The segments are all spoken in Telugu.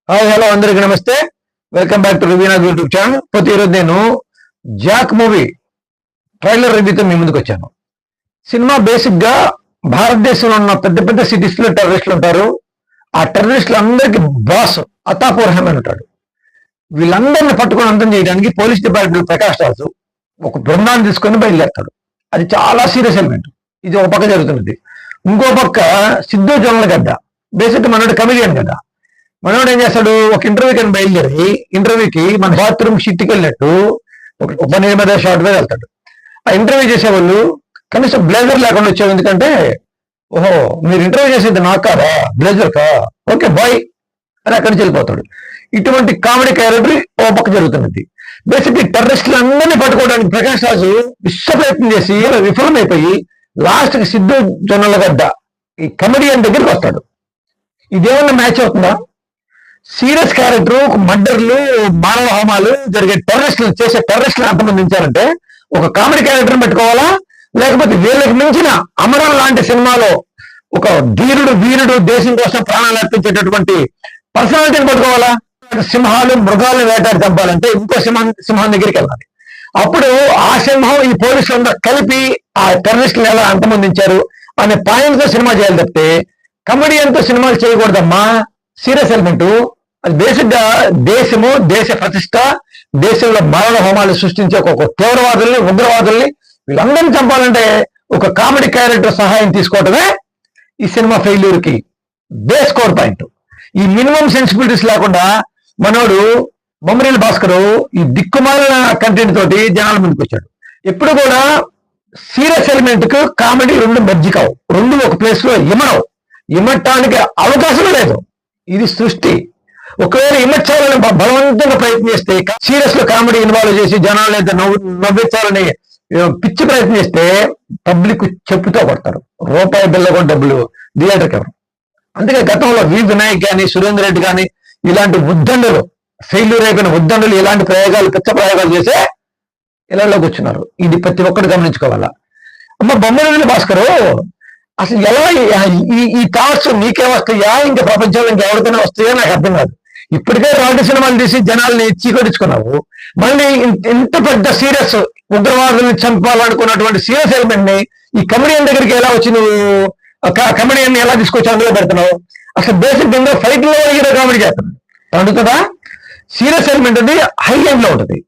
హాయ్ హలో అందరికీ నమస్తే. Welcome back to Ravinath YouTube channel. పోతే ఈరోజు నేను జాక్ మూవీ ట్రైలర్ రివ్యూతో మీ ముందుకు వచ్చాను. సినిమా బేసిక్ గా భారతదేశంలో ఉన్న పెద్ద పెద్ద సిటీస్ లో టెర్రరిస్టులు ఉంటారు. ఆ టెర్రరిస్టులు అందరికి బాస్ అతాపూర్ రెహమాన్ ఉంటాడు. వీళ్ళందరినీ పట్టుకొని అంతం చేయడానికి పోలీస్ డిపార్ట్మెంట్ ప్రకాష్ రాజు ఒక బృందాన్ని తీసుకొని బయలుదేరతాడు. అది చాలా సీరియస్ ఎలిమెంట్. ఇది ఒక పక్క జరుగుతున్నది. ఇంకో పక్క సిద్ధు జొన్నలగడ్డ బేసిక్ మనోడు కమిడియన్ కదా. మనోడు ఏం చేస్తాడు, ఒక ఇంటర్వ్యూకి అని బయలుదేరి ఇంటర్వ్యూకి మన బాత్రూమ్ షిట్కి వెళ్ళినట్టు ఒక 18 మీద షార్ట్ మీద వెళ్తాడు. ఆ ఇంటర్వ్యూ చేసేవాళ్ళు కనీసం బ్లేజర్ లేకుండా వచ్చావు. ఎందుకంటే ఓహో మీరు ఇంటర్వ్యూ చేసేది నాకు కాదా, బ్లేజర్ కా, ఓకే బాయ్ అని అక్కడి నుంచి వెళ్ళిపోతాడు. ఇటువంటి కామెడీ క్యారెక్టర్ ఓ పక్క జరుగుతున్నది. బేసిక్ టెర్రరిస్టులు అందరినీ పట్టుకోవడానికి ప్రకాష్ రాజు విశ్వ ప్రయత్నం చేసి విఫలమైపోయి లాస్ట్ కి సిద్ధు జొన్నలగడ్డ ఈ కమెడియన్ దగ్గరికి వస్తాడు. ఇదేమన్నా మ్యాచ్ అవుతుందా? సీరియస్ క్యారెక్టర్ మర్డర్లు, మానవ హోమాలు జరిగే టెర్రరిస్టులు చేసే టెర్రరిస్టులు అంతమందించారంటే ఒక కామెడీ క్యారెక్టర్ పెట్టుకోవాలా, లేకపోతే వీళ్ళకి మించిన అమరం లాంటి సినిమాలో ఒక ధీరుడు వీరుడు దేశం కోసం ప్రాణాలు అర్పించేటటువంటి పర్సనాలిటీని పట్టుకోవాలా? సింహాలు మృగాలను వేటాడి చంపాలంటే ఇంకో సింహం దగ్గరికి వెళ్ళాలి. అప్పుడు ఆ సింహం ఈ పోలీసులందరూ కలిపి ఆ టెర్రరిస్టులు ఎలా అంతమందించారు అనే పాయింట్ తో సినిమా చేయాలి తప్పితే కమెడియన్తో సినిమాలు చేయకూడదమ్మా. సీరియస్ ఎలిమెంట్ అది బేసిక్ గా దేశము, దేశ ప్రతిష్ట, దేశంలో మరణ హోమాలు సృష్టించే ఒక తీవ్రవాదుల్ని, ఉగ్రవాదుల్ని వీళ్ళందరినీ చంపాలంటే ఒక కామెడీ క్యారెక్టర్ సహాయం తీసుకోవటమే ఈ సినిమా ఫెయిల్యూర్ కి బేస్ కోర్ పాయింట్. ఈ మినిమం సెన్సిబిలిటీస్ లేకుండా మనోడు బొమ్మరీల భాస్కర్ ఈ దిక్కుమాలిన కంటెంట్ తోటి జనాల ముందుకు వచ్చాడు. ఎప్పుడు కూడా సీరియస్ ఎలిమెంట్ కు కామెడీ రెండు మధ్య కావు, రెండు ఒక ప్లేస్ లో ఇమట్టడానికి అవకాశం లేదు. ఇది సృష్టి. ఒకవేళ ఇమర్చాలని బలవంతంగా ప్రయత్నం చేస్తే, సీరియస్ లో కామెడీ ఇన్వాల్వ్ చేసి జనాలు అయితే నవ్వించాలని పిచ్చి ప్రయత్నం చేస్తే పబ్లిక్ చెప్పుతో కొడతారు. రూపాయి బిల్ల కూడా డబ్బులు థియేటర్కి ఎవరు. అందుకే గతంలో వినాయక్ కానీ, సురేందర్ రెడ్డి కానీ ఇలాంటి ఉద్దండులు, ఫెయిల్యూర్ అయిపోయిన ఉద్దండులు ఇలాంటి ప్రయోగాలు, పిచ్చ ప్రయోగాలు చేసే ఇళ్లలో కూర్చున్నారు. ఇది ప్రతి ఒక్కరు గమనించుకోవాలా. అమ్మ బొమ్మరీల భాస్కర్ అసలు ఎలా ఈ థాట్స్ నీకే వస్తాయా, ఇంకా ప్రపంచంలో ఇంకెవరికైనా వస్తాయా నాకు అర్థం కాదు. ఇప్పటికే రాజు సినిమాలు తీసి జనాల్ని చీకొట్టించుకున్నావు, మళ్ళీ ఇంత పెద్ద సీరియస్ ఉగ్రవాదుల్ని చంపాలనుకున్నటువంటి సీరియస్ ఎలిమెంట్ ని ఈ కమెడియన్ దగ్గరికి ఎలా వచ్చి నువ్వు కమెడియన్ ఎలా తీసుకొచ్చి అందులో పెడుతున్నావు? అసలు బేసిక్ గా ఫైట్ లో హీరో కామెడీ చేస్తున్నాడు అందుకదా. సీరియస్ ఎలిమెంట్ అనేది హై ఎండ్ లో ఉంటుంది,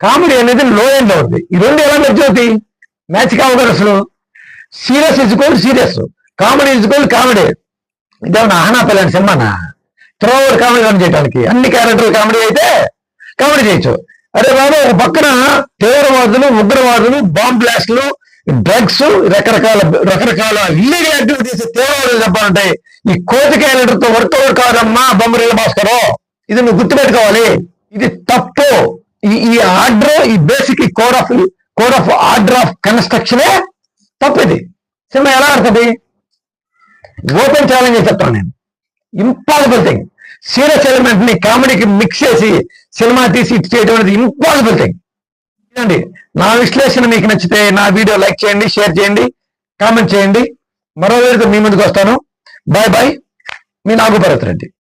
కామెడీ అనేది లో ఎండ్ లో ఉంటుంది. ఈ రెండు ఎలా మ్యాచ్ అవుతాయి? మ్యాచ్ కావు కదా అసలు. సీరియస్ ఇజ్కోల్ సీరియస్, కామెడీ ఇజ్కోల్ కామెడీ. ఇదేమన్నా ఆహనాపల్లాంటి సినిమానా త్రోవర్ కామెడీ రన్ చేయడానికి? అన్ని క్యారెక్టర్లు కామెడీ అయితే కామెడీ చేయొచ్చు. అరే బాబు, ఒక పక్కన తీవ్రవాదులు, ఉగ్రవాదులు, బాంబ్ బ్లాస్ట్లు, డ్రగ్స్, రకరకాల ఇల్లీగల్ యాక్టివిటీస్ తీవ్రవాదులు చెప్పాలంటే ఈ కోతి క్యారెక్టర్ తో వర్కౌట్ కాదమ్మా బొమ్మరీల భాస్కర్. ఇది నువ్వు గుర్తుపెట్టుకోవాలి. ఇది తప్పు. ఈ ఆర్డర్, ఈ basic core of order of కన్స్ట్రక్షనే తప్పిది. సినిమా ఎలా ఆడుతుంది? ఓపెన్ ఛాలెంజ్ చెప్తాను నేను. Impossible thing. సీరియస్ ఎలిమెంట్ ని కామెడీకి మిక్స్ చేసి సినిమా తీసి చేయడం అనేది ఇంపాసిబుల్ థింగ్. చూడండి, నా విశ్లేషణ మీకు నచ్చితే నా వీడియో లైక్ చేయండి, షేర్ చేయండి, కామెంట్ చేయండి. మరో వీడియోతో మీ ముందుకు వస్తాను. Bye bye. మీ నాగు భరత్ రెడ్డి.